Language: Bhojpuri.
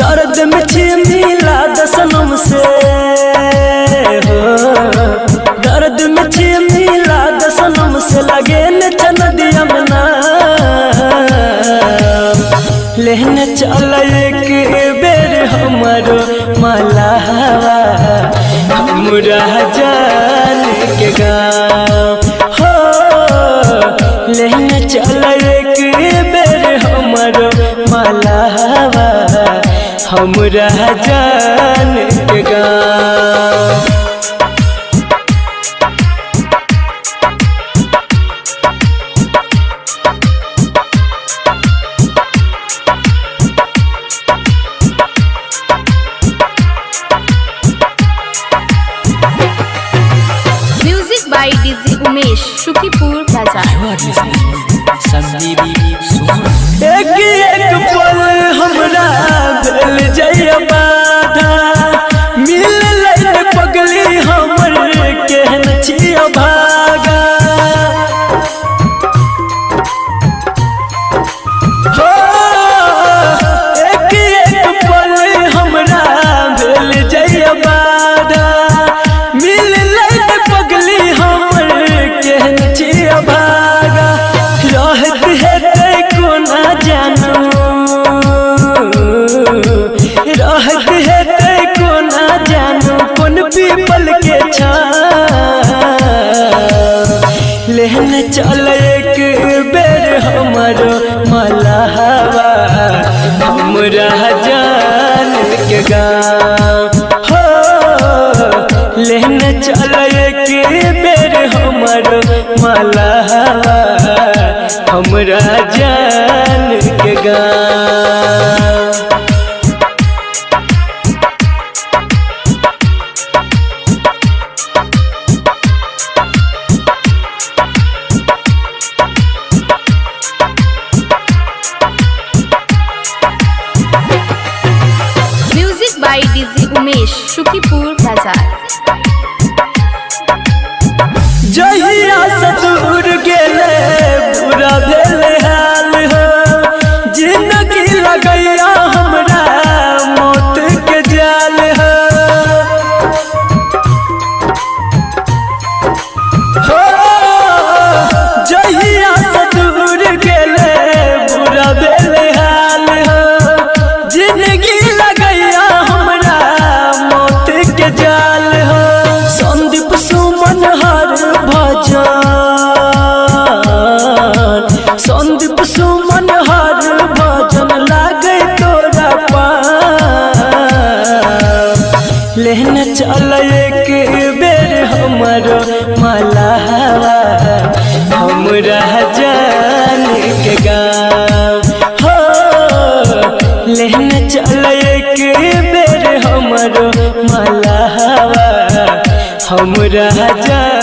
दर्द में मिला दसनम से हो, दर्द में मिला दसनम से लगे न चनदिया में ना लेने चल एक बेर हमारो मलावा हमरा जान के गाँव हो, लेने चल एक बेर हमारो मलावा हमरा जान के गाँव। Music by DJ Umesh, Shukipur बाजार। एक एक पल हमरा भेल जय बाधा, मिल लैन पगली हमर केहन छिया भागा हो, एक एक पल हमरा भेल जय बाधा, मिल लैन पगली हमर केहन छिया भागा। रहत है को ना जानू, रहत है को ना जानू कौन पीपल के छाँव लेने चल एक बेर हमारो मलावा हमरा जान के गाँव हो, लेने चल एक बेर हमारो मलावा हमरा जान के गाँव। Music by DJ Umesh, Shukipur बाजार। जहिया से दूर गेले बुरा भेल हाल हो, जिंदगी लगैया हमरा मौत के जाल हो, हो जहिया से दूर गेले बुरा भेल हाल हो, जिंदगी लगैया हमरा मौत के जाल हो। संदीप सुमन हर भजन, संदीप सुमन हर भजन लागे तोरा पाँव लेने चल एक बेर हमारो मलावा हमरा जान के गाँव हो, लेने चल एक बेर हमारो मलावा हमरा जान